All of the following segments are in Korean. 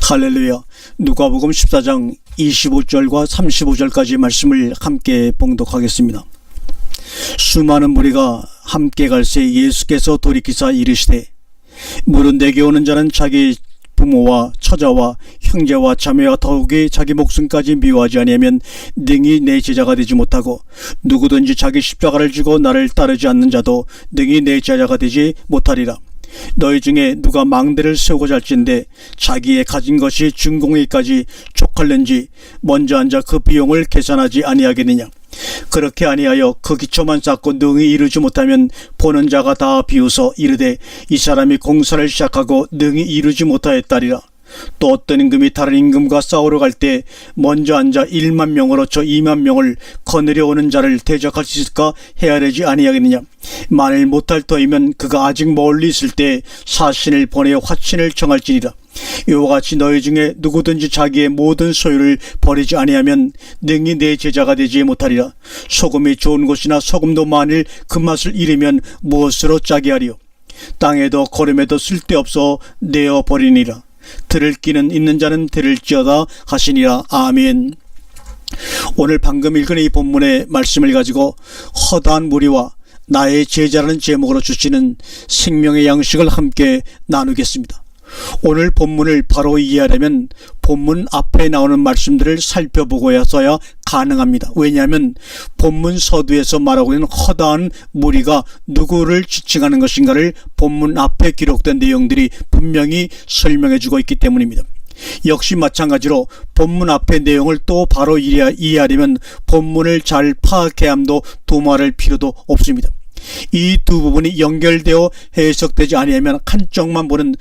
할렐루야. 누가복음 14장 25절과 35절까지 말씀을 함께 봉독하겠습니다. 수많은 무리가 함께 갈새 예수께서 돌이키사 이르시되, 무릇 내게 오는 자는 자기 부모와 처자와 형제와 자매와 더욱이 자기 목숨까지 미워하지 아니하면 능히 내 제자가 되지 못하고, 누구든지 자기 십자가를 지고 나를 따르지 않는 자도 능히 내 제자가 되지 못하리라. 너희 중에 누가 망대를 세우고자 할진대 자기의 가진 것이 준공의까지 족할는지 먼저 앉아 그 비용을 계산하지 아니하겠느냐. 그렇게 아니하여 그 기초만 쌓고 능히 이루지 못하면 보는 자가 다 비웃어 이르되, 이 사람이 공사를 시작하고 능히 이루지 못하였다리라. 또 어떤 임금이 다른 임금과 싸우러 갈 때 먼저 앉아 1만 명으로 저 2만 명을 거느려 오는 자를 대적할 수 있을까 헤아리지 아니하겠느냐. 만일 못할 터이면 그가 아직 멀리 있을 때 사신을 보내어 화친을 정할지니라. 이와 같이 너희 중에 누구든지 자기의 모든 소유를 버리지 아니하면 능히 내 제자가 되지 못하리라. 소금이 좋은 것이나 소금도 만일 그 맛을 잃으면 무엇으로 짜게 하리요. 땅에도 거름에도 쓸데없어 내어 버리니라. 들을 귀는 있는 자는 들을지어다 하시니라. 아멘. 오늘 방금 읽은 이 본문의 말씀을 가지고 허다한 무리와 나의 제자라는 제목으로 주시는 생명의 양식을 함께 나누겠습니다. 오늘 본문을 바로 이해하려면 본문 앞에 나오는 말씀들을 살펴보고서야 가능합니다. 왜냐하면 본문 서두에서 말하고 있는 허다한 무리가 누구를 지칭하는 것인가를 본문 앞에 기록된 내용들이 분명히 설명해 주고 있기 때문입니다. 역시 마찬가지로 본문 앞의 내용을 또 바로 이해하려면 본문을 잘 파악해야 함도 두말할 필요도 없습니다. 이 두 부분이 연결되어 해석되지 아니하면 한쪽만 보는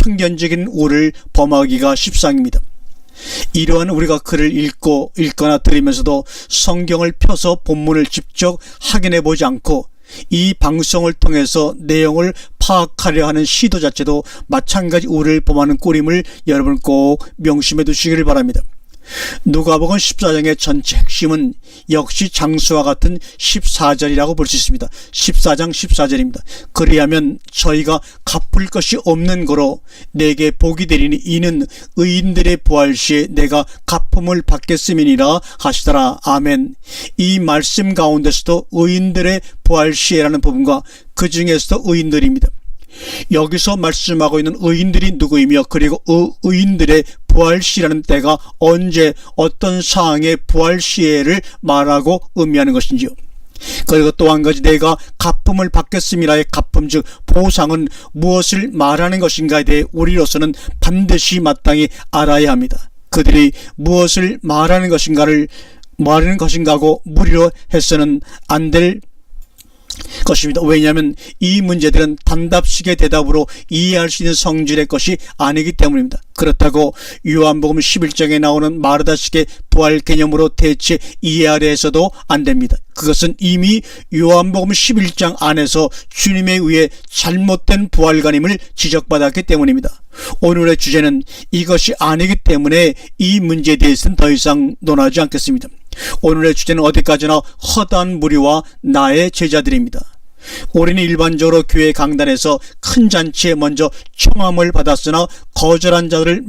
편견적인 오를 범하기가 십상입니다. 이러한 우리가 글을 읽거나 들으면서도 성경을 펴서 본문을 직접 확인해 보지 않고 이 방송을 통해서 내용을 파악하려 하는 시도 자체도 마찬가지 오를 범하는 꼴임을 여러분 꼭 명심해 두시기를 바랍니다. 누가복음 14장의 전체 핵심은 역시 장수와 같은 14절이라고 볼 수 있습니다. 14장 14절입니다. 그리하면 저희가 갚을 것이 없는 거로 내게 복이 되리니 이는 의인들의 부활 시에 내가 갚음을 받겠음이니라 하시더라. 아멘. 이 말씀 가운데서도 의인들의 부활 시에라는 부분과 그 중에서도 의인들입니다. 여기서 말씀하고 있는 의인들이 누구이며, 그리고 의인들의 부활시라는 때가 언제 어떤 상황의 부활시에를 말하고 의미하는 것인지요. 그리고 또 한 가지, 내가 갚음을 받겠음이라의 갚음 즉 보상은 무엇을 말하는 것인가에 대해 우리로서는 반드시 마땅히 알아야 합니다. 그들이 무엇을 말하는 것인가고 무리로 해서는 안 될 것입니다. 왜냐하면 이 문제들은 단답식의 대답으로 이해할 수 있는 성질의 것이 아니기 때문입니다. 그렇다고 요한복음 11장에 나오는 마르다식의 부활 개념으로 대체 이해하려 해서도 안 됩니다. 그것은 이미 요한복음 11장 안에서 주님에 의해 잘못된 부활관임을 지적받았기 때문입니다. 오늘의 주제는 이것이 아니기 때문에 이 문제에 대해서는 더 이상 논하지 않겠습니다. 오늘의 주제는 어디까지나 허다한 무리와 나의 제자들입니다. 우리는 일반적으로 교회 강단에서 큰 잔치에 먼저 청함을 받았으나 거절한 자들을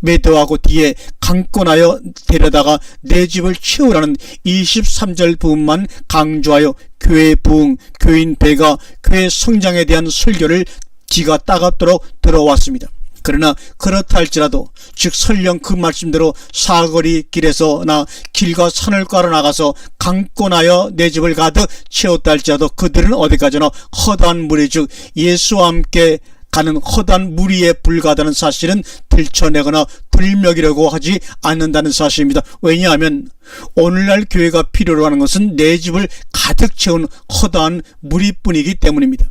매도하고 뒤에 강권하여 데려다가 내 집을 채우라는 23절 부분만 강조하여 교회 부흥, 교인 배가, 교회 성장에 대한 설교를 기가 따갑도록 들어왔습니다. 그러나 그렇다 할지라도, 즉 설령 그 말씀대로 사거리 길에서나 길과 산을 깔아 나가서 강권하여 내 집을 가득 채웠다 할지라도 그들은 어디까지나 허다한 무리, 즉 예수와 함께 가는 허다한 무리에 불과하다는 사실은 들춰내거나 들먹이려고 하지 않는다는 사실입니다. 왜냐하면 오늘날 교회가 필요로 하는 것은 내 집을 가득 채운 허다한 무리뿐이기 때문입니다.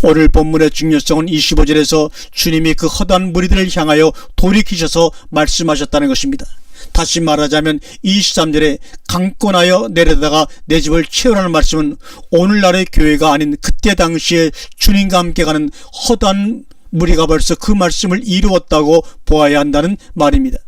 오늘 본문의 중요성은 25절에서 주님이 그 허다한 무리들을 향하여 돌이키셔서 말씀하셨다는 것입니다. 다시 말하자면 23절에 강권하여 내려다가 내 집을 채우라는 말씀은 오늘날의 교회가 아닌 그때 당시에 주님과 함께 가는 허다한 무리가 벌써 그 말씀을 이루었다고 보아야 한다는 말입니다.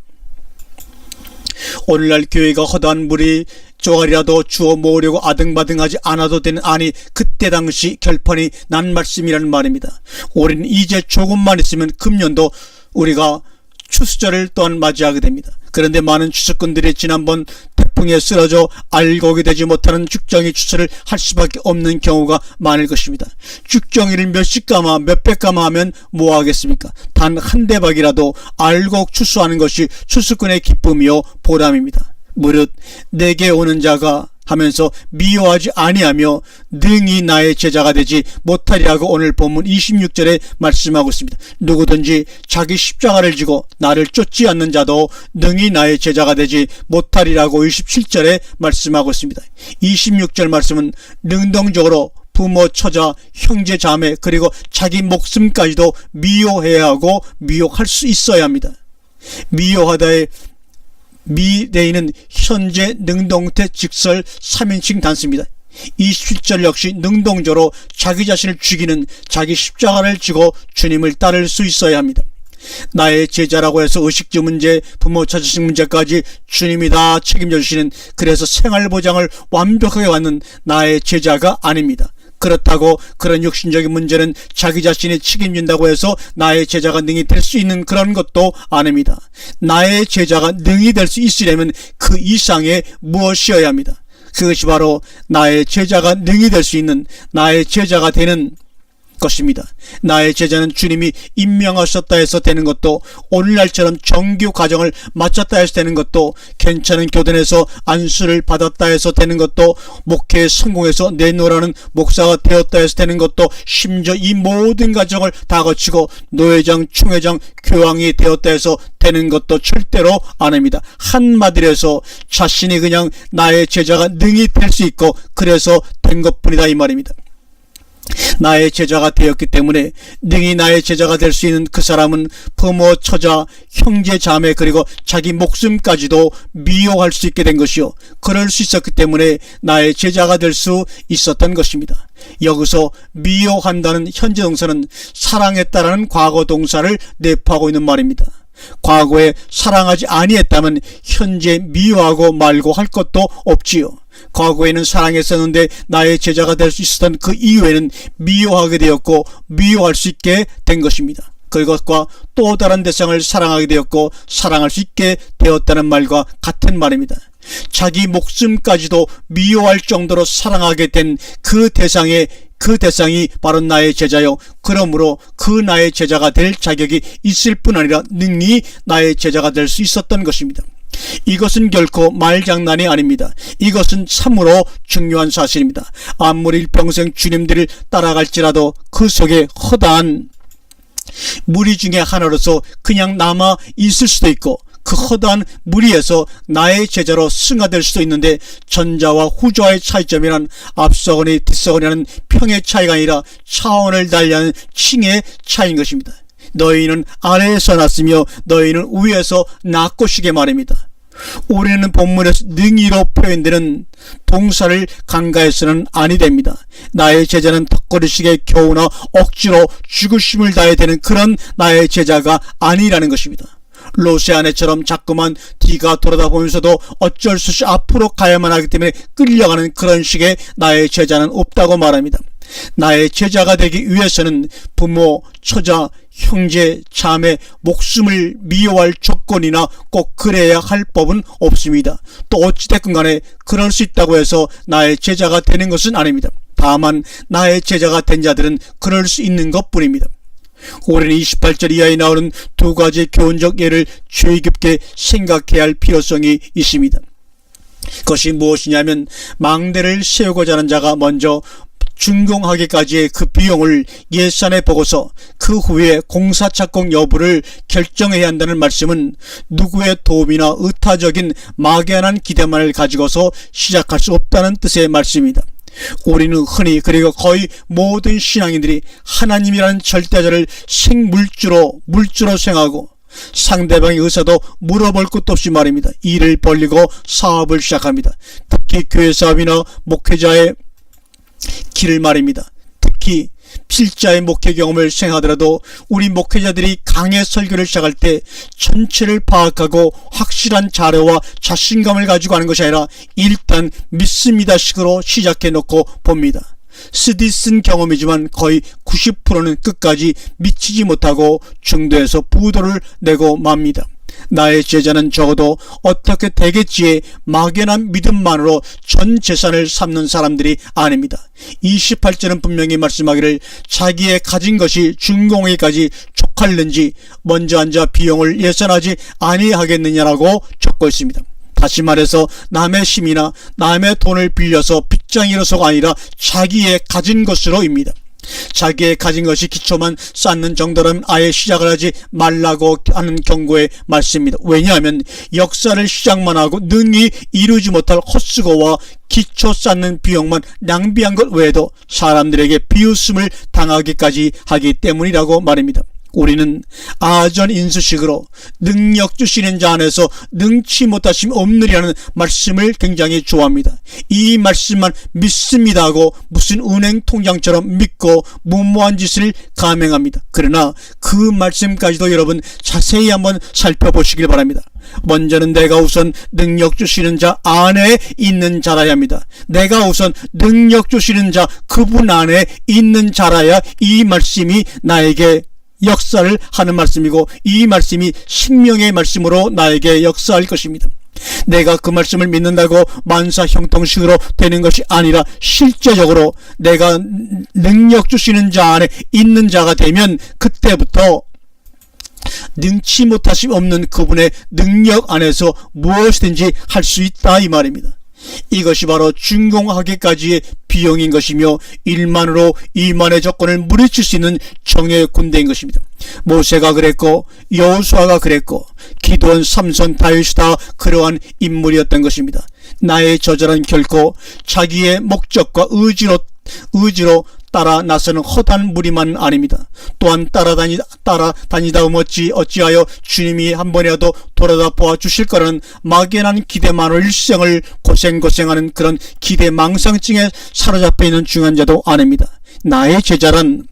오늘날 교회가 허다한 무리 쪼가리라도 주워 모으려고 아등바등하지 않아도 되는, 아니 그때 당시 결판이 난 말씀이라는 말입니다. 우리는 이제 조금만 있으면 금년도 우리가 추수절을 또한 맞이하게 됩니다. 그런데 많은 추수꾼들이 지난번 태풍에 쓰러져 알곡이 되지 못하는 죽정이 추수를 할 수밖에 없는 경우가 많을 것입니다. 죽정이를 몇십 가마 몇백 가마 하면 뭐 하겠습니까? 단 한 대박이라도 알곡 추수하는 것이 추수꾼의 기쁨이요 보람입니다. 무릇 내게 오는 자가 하면서 미워하지 아니하며 능히 나의 제자가 되지 못하리라고 오늘 본문 26절에 말씀하고 있습니다. 누구든지 자기 십자가를 지고 나를 쫓지 않는 자도 능히 나의 제자가 되지 못하리라고 27절에 말씀하고 있습니다. 26절 말씀은 능동적으로 부모, 처자, 형제, 자매 그리고 자기 목숨까지도 미워해야 하고 미워할 수 있어야 합니다. 미워하다의 미래인은 현재 능동태 직설 3인칭 단수입니다. 27절 역시 능동적으로 자기 자신을 죽이는 자기 십자가를 지고 주님을 따를 수 있어야 합니다. 나의 제자라고 해서 의식주 문제, 부모 처자식 문제까지 주님이 다 책임져 주시는, 그래서 생활보장을 완벽하게 받는 나의 제자가 아닙니다. 그렇다고 그런 육신적인 문제는 자기 자신이 책임진다고 해서 나의 제자가 능히 될 수 있는 그런 것도 아닙니다. 나의 제자가 능히 될 수 있으려면 그 이상의 무엇이어야 합니다. 그것이 바로 나의 제자가 능히 될 수 있는, 나의 제자가 되는 것입니다. 나의 제자는 주님이 임명하셨다 해서 되는 것도, 오늘날처럼 정규 과정을 마쳤다 해서 되는 것도, 괜찮은 교단에서 안수를 받았다 해서 되는 것도, 목회에 성공해서 내노라는 목사가 되었다 해서 되는 것도, 심지어 이 모든 과정을 다 거치고 노회장, 총회장, 교황이 되었다 해서 되는 것도 절대로 아닙니다. 한마디로 해서 자신이 그냥 나의 제자가 능히 될 수 있고 그래서 된 것뿐이다 이 말입니다. 나의 제자가 되었기 때문에 능히 나의 제자가 될 수 있는 그 사람은 부모, 처자, 형제, 자매 그리고 자기 목숨까지도 미워할 수 있게 된 것이요, 그럴 수 있었기 때문에 나의 제자가 될 수 있었던 것입니다. 여기서 미워한다는 현재 동사는 사랑했다라는 과거 동사를 내포하고 있는 말입니다. 과거에 사랑하지 아니했다면 현재 미워하고 말고 할 것도 없지요. 과거에는 사랑했었는데 나의 제자가 될 수 있었던 그 이후에는 미워하게 되었고 미워할 수 있게 된 것입니다. 그것과 또 다른 대상을 사랑하게 되었고 사랑할 수 있게 되었다는 말과 같은 말입니다. 자기 목숨까지도 미워할 정도로 사랑하게 된 그 대상이 바로 나의 제자요, 그러므로 그 나의 제자가 될 자격이 있을 뿐 아니라 능히 나의 제자가 될 수 있었던 것입니다. 이것은 결코 말장난이 아닙니다. 이것은 참으로 중요한 사실입니다. 아무리 일평생 주님들을 따라갈지라도 그 속에 허다한 무리 중에 하나로서 그냥 남아 있을 수도 있고, 그 허다한 무리에서 나의 제자로 승화될 수도 있는데, 전자와 후자의 차이점이란 앞서거니 뒤서거니라는 평의 차이가 아니라 차원을 달리하는 층의 차이인 것입니다. 너희는 아래에서 났으며 너희는 위에서 날 것이게 말입니다. 우리는 본문에서 능히로 표현되는 동사를 간과해서는 아니 됩니다. 나의 제자는 턱걸이식의 교훈과 억지로 죽으심을 다해야 되는 그런 나의 제자가 아니라는 것입니다. 롯의 아내처럼 자꾸만 뒤가 돌아다보면서도 어쩔 수 없이 앞으로 가야만 하기 때문에 끌려가는 그런 식의 나의 제자는 없다고 말합니다. 나의 제자가 되기 위해서는 부모, 처자, 형제, 자매, 목숨을 미워할 조건이나 꼭 그래야 할 법은 없습니다. 또 어찌됐건 간에 그럴 수 있다고 해서 나의 제자가 되는 것은 아닙니다. 다만 나의 제자가 된 자들은 그럴 수 있는 것뿐입니다. 우리는 28절 이하에 나오는 두 가지 교훈적 예를 주의 깊게 생각해야 할 필요성이 있습니다. 그것이 무엇이냐면, 망대를 세우고자 하는 자가 먼저 준공하기까지의 그 비용을 예산에 보고서 그 후에 공사 착공 여부를 결정해야 한다는 말씀은 누구의 도움이나 의타적인 막연한 기대만을 가지고서 시작할 수 없다는 뜻의 말씀입니다. 우리는 흔히, 그리고 거의 모든 신앙인들이 하나님이라는 절대자를 물주로 생각하고 상대방의 의사도 물어볼 것도 없이 말입니다. 일을 벌리고 사업을 시작합니다. 특히 교회 사업이나 목회자의 길을 말입니다. 특히 필자의 목회 경험을 생각하더라도 우리 목회자들이 강의 설교를 시작할 때 전체를 파악하고 확실한 자료와 자신감을 가지고 하는 것이 아니라 일단 믿습니다 식으로 시작해 놓고 봅니다. 쓰디쓴 경험이지만 거의 90%는 끝까지 미치지 못하고 중도에서 부도를 내고 맙니다. 나의 제자는 적어도 어떻게 되겠지에 막연한 믿음만으로 전 재산을 삼는 사람들이 아닙니다. 28절은 분명히 말씀하기를 자기의 가진 것이 준공에까지 족할는지 먼저 앉아 비용을 예산하지 아니하겠느냐라고 적고 있습니다. 다시 말해서 남의 힘이나 남의 돈을 빌려서 빚장이로서가 아니라 자기의 가진 것으로입니다. 자기의 가진 것이 기초만 쌓는 정도라면 아예 시작을 하지 말라고 하는 경고의 말씀입니다. 왜냐하면 역사를 시작만 하고 능히 이루지 못할 헛수고와 기초 쌓는 비용만 낭비한 것 외에도 사람들에게 비웃음을 당하기까지 하기 때문이라고 말입니다. 우리는 아전인수식으로 능력 주시는 자 안에서 능치 못하심 없느리라는 말씀을 굉장히 좋아합니다. 이 말씀만 믿습니다 하고 무슨 은행 통장처럼 믿고 무모한 짓을 감행합니다. 그러나 그 말씀까지도 여러분 자세히 한번 살펴보시길 바랍니다. 먼저는 내가 우선 능력 주시는 자 안에 있는 자라야 합니다. 내가 우선 능력 주시는 자 그분 안에 있는 자라야 이 말씀이 나에게 역사를 하는 말씀이고 이 말씀이 생명의 말씀으로 나에게 역사할 것입니다. 내가 그 말씀을 믿는다고 만사 형통식으로 되는 것이 아니라 실제적으로 내가 능력 주시는 자 안에 있는 자가 되면 그때부터 능치 못하심 없는 그분의 능력 안에서 무엇이든지 할 수 있다 이 말입니다. 이것이 바로 준공하기까지의 비용인 것이며 1만으로 2만의 조건을 물리칠 수 있는 정의 군대인 것입니다. 모세가 그랬고 여호수아가 그랬고 기드온, 삼손, 다윗이 다 그러한 인물이었던 것입니다. 나의 저자는 결코 자기의 목적과 의지로 따라 나서는 허단 무리만 아닙니다. 또한 따라다니다 어찌하여 주님이 한 번이라도 돌아다 보아 주실 거라는 막연한 기대만으로 일생을 고생하는 그런 기대망상증에 사로잡혀 있는 중한 자도 아닙니다. 나의 제자란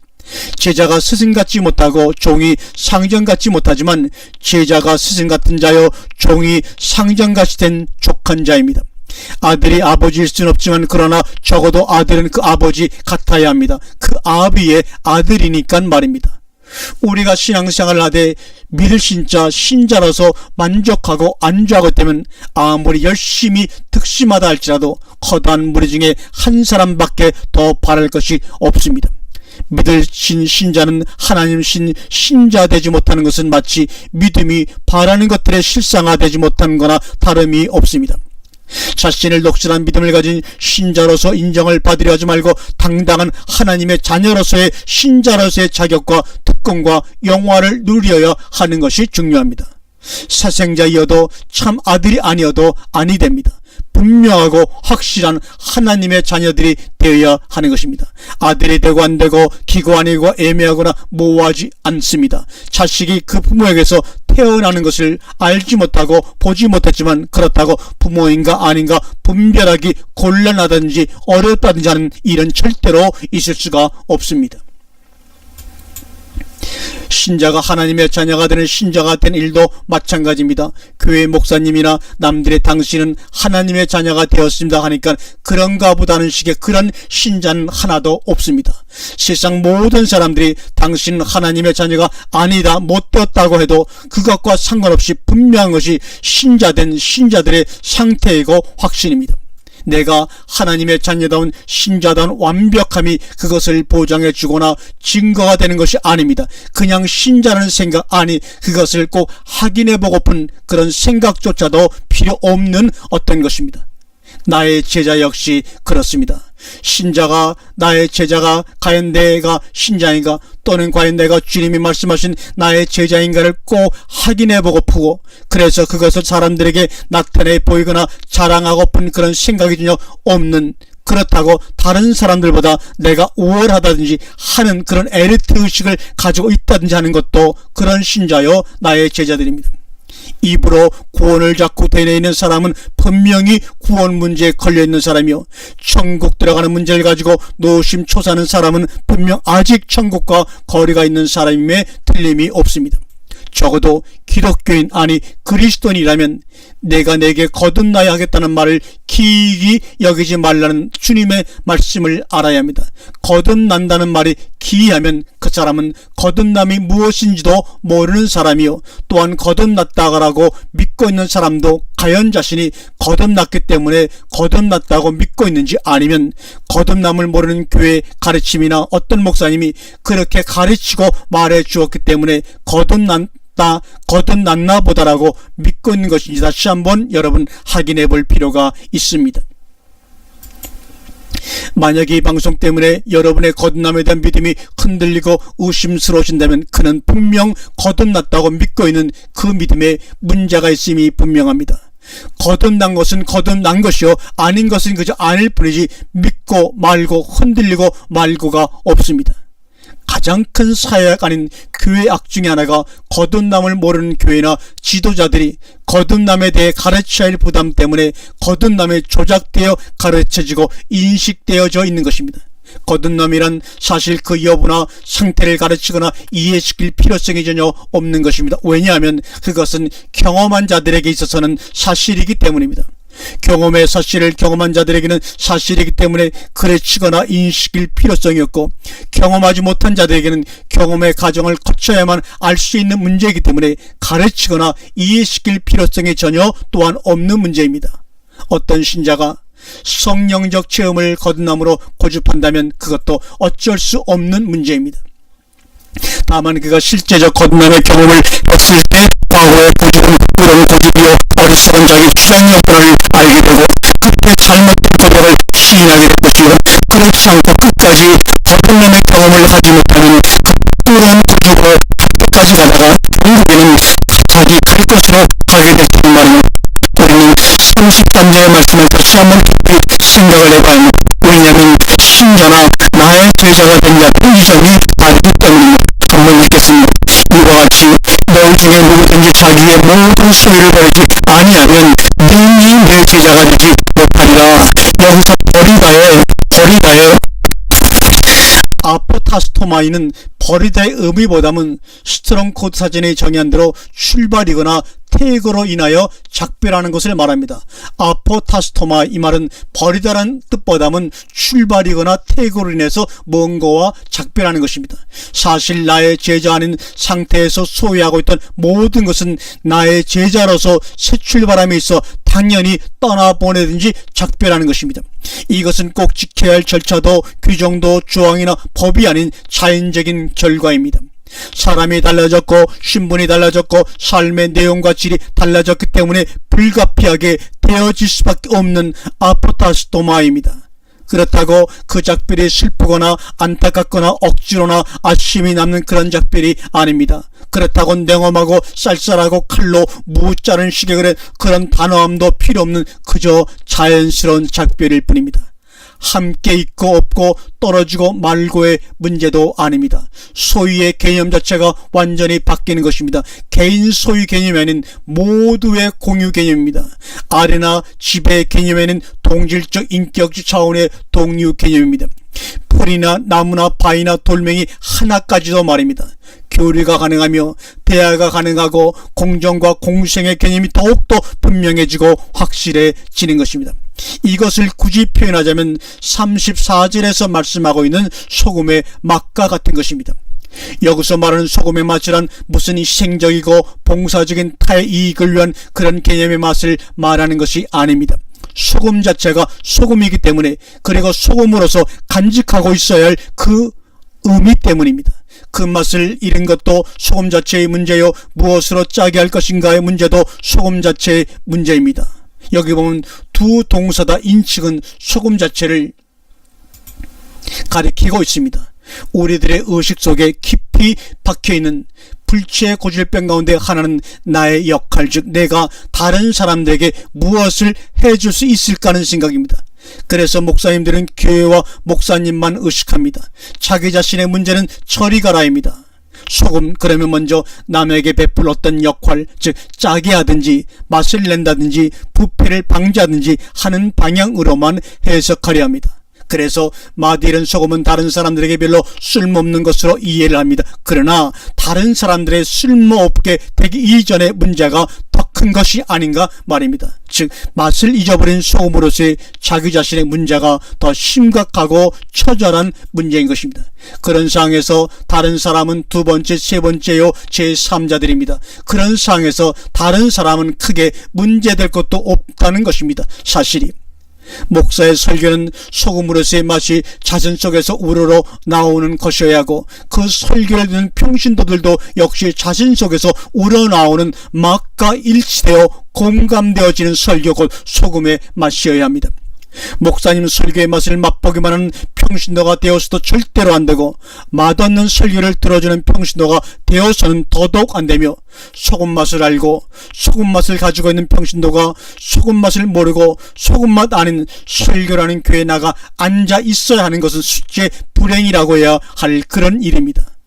제자가 스승 같지 못하고 종이 상전 같지 못하지만 제자가 스승 같은 자요 종이 상전같이 된 족한 자입니다. 아들이 아버지일 수는 없지만 그러나 적어도 아들은 그 아버지 같아야 합니다. 그 아비의 아들이니까 말입니다. 우리가 신앙생활을 하되 믿을 신자로서 만족하고 안주하고 되면 아무리 열심히 득심하다 할지라도 허다한 무리 중에 한 사람밖에 더 바랄 것이 없습니다. 믿을 신자는 하나님 신자 되지 못하는 것은 마치 믿음이 바라는 것들의 실상화되지 못하는 거나 다름이 없습니다. 자신을 녹슬한 믿음을 가진 신자로서 인정을 받으려 하지 말고 당당한 하나님의 자녀로서의 신자로서의 자격과 특권과 영화를 누려야 하는 것이 중요합니다. 사생자이어도 참 아들이 아니어도 아니 됩니다. 분명하고 확실한 하나님의 자녀들이 되어야 하는 것입니다. 아들이 되고 안 되고 기고 아니고 애매하거나 모호하지 않습니다. 자식이 그 부모에게서 태어나는 것을 알지 못하고 보지 못했지만 그렇다고 부모인가 아닌가 분별하기 곤란하다든지 어렵다든지 하는 일은 절대로 있을 수가 없습니다. 신자가 하나님의 자녀가 되는 신자가 된 일도 마찬가지입니다. 교회 목사님이나 남들의 당신은 하나님의 자녀가 되었습니다 하니까 그런가 보다는 식의 그런 신자는 하나도 없습니다. 세상 모든 사람들이 당신은 하나님의 자녀가 아니다 못 되었다고 해도 그것과 상관없이 분명한 것이 신자된 신자들의 상태이고 확신입니다. 내가 하나님의 자녀다운 신자다운 완벽함이 그것을 보장해 주거나 증거가 되는 것이 아닙니다. 그냥 신자라는 생각 아니 그것을 꼭 확인해 보고픈 그런 생각조차도 필요 없는 어떤 것입니다. 나의 제자 역시 그렇습니다. 신자가 나의 제자가 과연 내가 신자인가 또는 과연 내가 주님이 말씀하신 나의 제자인가를 꼭 확인해보고프고 그래서 그것을 사람들에게 나타내 보이거나 자랑하고픈 그런 생각이 전혀 없는 그렇다고 다른 사람들보다 내가 우월하다든지 하는 그런 에리트 의식을 가지고 있다든지 하는 것도 그런 신자요 나의 제자들입니다. 입으로 구원을 자꾸 되뇌이는 사람은 분명히 구원 문제에 걸려있는 사람이요, 천국 들어가는 문제를 가지고 노심초사하는 사람은 분명 아직 천국과 거리가 있는 사람임에 틀림이 없습니다. 적어도 기독교인, 아니 그리스도인이라면 내가 내게 거듭나야 하겠다는 말을 기이히 여기지 말라는 주님의 말씀을 알아야 합니다. 거듭난다는 말이 기이하면 그 사람은 거듭남이 무엇인지도 모르는 사람이요, 또한 거듭났다고 믿고 있는 사람도 과연 자신이 거듭났기 때문에 거듭났다고 믿고 있는지, 아니면 거듭남을 모르는 교회 가르침이나 어떤 목사님이 그렇게 가르치고 말해 주었기 때문에 거듭났나 보다라고 믿고 있는 것인지 다시 한번 여러분 확인해 볼 필요가 있습니다. 만약 이 방송 때문에 여러분의 거듭남에 대한 믿음이 흔들리고 의심스러우신다면 그는 분명 거듭났다고 믿고 있는 그 믿음에 문제가 있음이 분명합니다. 거듭난 것은 거듭난 것이요, 아닌 것은 그저 아닐 뿐이지 믿고 말고 흔들리고 말고가 없습니다. 가장 큰 사회악 아닌 교회악 중에 하나가 거듭남을 모르는 교회나 지도자들이 거듭남에 대해 가르쳐야 할 부담 때문에 거듭남에 조작되어 가르쳐지고 인식되어져 있는 것입니다. 거듭남이란 사실 그 여부나 상태를 가르치거나 이해시킬 필요성이 전혀 없는 것입니다. 왜냐하면 그것은 경험한 자들에게 있어서는 사실이기 때문입니다. 경험의 사실을 경험한 자들에게는 사실이기 때문에 가르치거나 인식일 필요성이 없고, 경험하지 못한 자들에게는 경험의 과정을 거쳐야만 알 수 있는 문제이기 때문에 가르치거나 이해시킬 필요성이 전혀 또한 없는 문제입니다. 어떤 신자가 성령적 체험을 거듭남으로 고집한다면 그것도 어쩔 수 없는 문제입니다. 다만 그가 실제적 거듭남의 경험을 했을 때 과거의 고집은 이런 고집이요, 어리석은 자기 주장 여부를 알게 되고 그때 잘못된 고백을 시인하게 될 것이요, 그렇지 않고 끝까지 거듭남의 경험을 하지 못하는 뚜렷한 고집으로 끝까지 가다가 결국에는 자기 갈 것으로 가게 될 줄은 말입니다. 우리는 30단계의 말씀을 다시 한번 깊이 생각을 해봐야 합니다. 왜냐하면 신자나 나의 제자가 된 자 편의점이 아니기 때문입니다. 한번 읽겠습니다. 이와 같이 너희 중에 누구든지 자기의 모든 소유를 버리지 아니하면 능히 내 제자가 되지 못하리라. 여기서 버리다의 아포타스토마이는 버리다의 의미보다는 스트롱코드 사전에 정의한 대로 출발이거나 퇴거로 인하여 작별하는 것을 말합니다. 아포타스토마, 이 말은 버리다라는 뜻보다는 출발이거나 퇴거로 인해서 뭔가와 작별하는 것입니다. 사실 나의 제자 아닌 상태에서 소유하고 있던 모든 것은 나의 제자로서 새 출발함에 있어 당연히 떠나보내든지 작별하는 것입니다. 이것은 꼭 지켜야 할 절차도 규정도 조항이나 법이 아닌 자연적인 결과입니다. 사람이 달라졌고 신분이 달라졌고 삶의 내용과 질이 달라졌기 때문에 불가피하게 되어질 수밖에 없는 아포타스토마입니다. 그렇다고 그 작별이 슬프거나 안타깝거나 억지로나 아쉬움이 남는 그런 작별이 아닙니다. 그렇다고 냉엄하고 쌀쌀하고 칼로 무자른 시계그래 그런 단호함도 필요 없는 그저 자연스러운 작별일 뿐입니다. 함께 있고 없고 떨어지고 말고의 문제도 아닙니다. 소유의 개념 자체가 완전히 바뀌는 것입니다. 개인 소유 개념에는 모두의 공유 개념입니다. 아래나 지배 개념에는 동질적 인격적 차원의 동류 개념입니다. 풀이나 나무나 바위나 돌멩이 하나까지도 말입니다. 교류가 가능하며 대화가 가능하고 공정과 공생의 개념이 더욱더 분명해지고 확실해지는 것입니다. 이것을 굳이 표현하자면 34절에서 말씀하고 있는 소금의 맛과 같은 것입니다. 여기서 말하는 소금의 맛이란 무슨 희생적이고 봉사적인 타의 이익을 위한 그런 개념의 맛을 말하는 것이 아닙니다. 소금 자체가 소금이기 때문에, 그리고 소금으로서 간직하고 있어야 할 그 의미 때문입니다. 그 맛을 잃은 것도 소금 자체의 문제요, 무엇으로 짜게 할 것인가의 문제도 소금 자체의 문제입니다. 여기 보면 두 동사다 인칭은 소금 자체를 가리키고 있습니다. 우리들의 의식 속에 깊이 박혀있는 불치의 고질병 가운데 하나는 나의 역할, 즉 내가 다른 사람들에게 무엇을 해줄 수 있을까 하는 생각입니다. 그래서 목사님들은 교회와 목사님만 의식합니다. 자기 자신의 문제는 저리 가라입니다. 소금 그러면 먼저 남에게 베풀 어떤 역할, 즉 짜게 하든지 맛을 낸다든지 부패를 방지하든지 하는 방향으로만 해석하려 합니다. 그래서 마디른 소금은 다른 사람들에게 별로 쓸모없는 것으로 이해를 합니다. 그러나 다른 사람들의 쓸모없게 되기 이전의 문제가 더 큰 것이 아닌가 말입니다. 즉 맛을 잊어버린 소금으로서의 자기 자신의 문제가 더 심각하고 처절한 문제인 것입니다. 그런 상황에서 다른 사람은 두 번째, 세 번째요 제3자들입니다. 그런 상황에서 다른 사람은 크게 문제될 것도 없다는 것입니다. 사실이 목사의 설교는 소금으로서의 맛이 자신 속에서 우러러 나오는 것이어야 하고 그 설교를 듣는 평신도들도 역시 자신 속에서 우러나오는 맛과 일치되어 공감되어지는 설교 곧 소금의 맛이어야 합니다. 목사님 설교의 맛을 맛보기만 하는 평신도가 되어서도 절대로 안 되고 맛없는 설교를 들어주는 평신도가 되어서는 더더욱 안 되며 소금 맛을 알고 소금 맛을 가지고 있는 평신도가 소금 맛을 모르고 소금 맛 아닌 설교라는 교회에 나가 앉아 있어야 하는 것은 수치의 불행이라고 해야 할 그런 일입니다.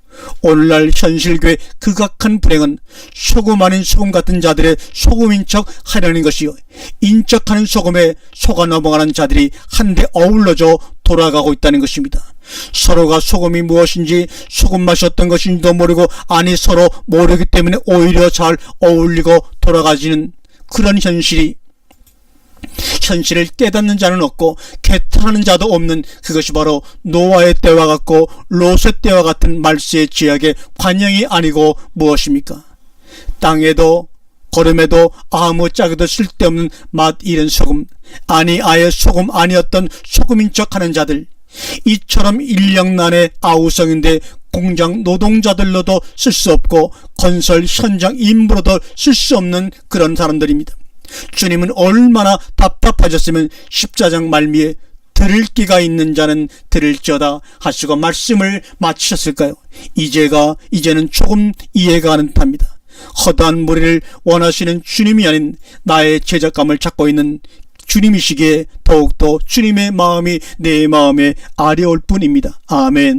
오늘날 현실교회 극악한 불행은 소금 아닌 소금 같은 자들의 소금인 척 하려는 것이요 인척하는 소금에 속아 넘어가는 자들이 한데 어울러져 돌아가고 있다는 것입니다. 서로가 소금이 무엇인지 소금 맛이 어떤 것인지도 모르고 아니 서로 모르기 때문에 오히려 잘 어울리고 돌아가지는 그런 현실을 깨닫는 자는 없고 개탄하는 자도 없는 그것이 바로 노아의 때와 같고 롯의 때와 같은 말세의 죄악의 관영이 아니고 무엇입니까? 땅에도 거름에도 아무 짝에도 쓸데없는 맛 잃은 소금, 아니 아예 소금 아니었던 소금인 척하는 자들, 이처럼 인력난의 아우성인데 공장 노동자들로도 쓸 수 없고 건설 현장 인부로도 쓸 수 없는 그런 사람들입니다. 주님은 얼마나 답답하셨으면 십자장 말미에 들을 끼가 있는 자는 들을지어다 하시고 말씀을 마치셨을까요? 이제는 조금 이해가 가는 듯합니다. 허다한 무리를 원하시는 주님이 아닌 나의 제작감을 찾고 있는 주님이시기에 더욱더 주님의 마음이 내 마음에 아려울 뿐입니다. 아멘.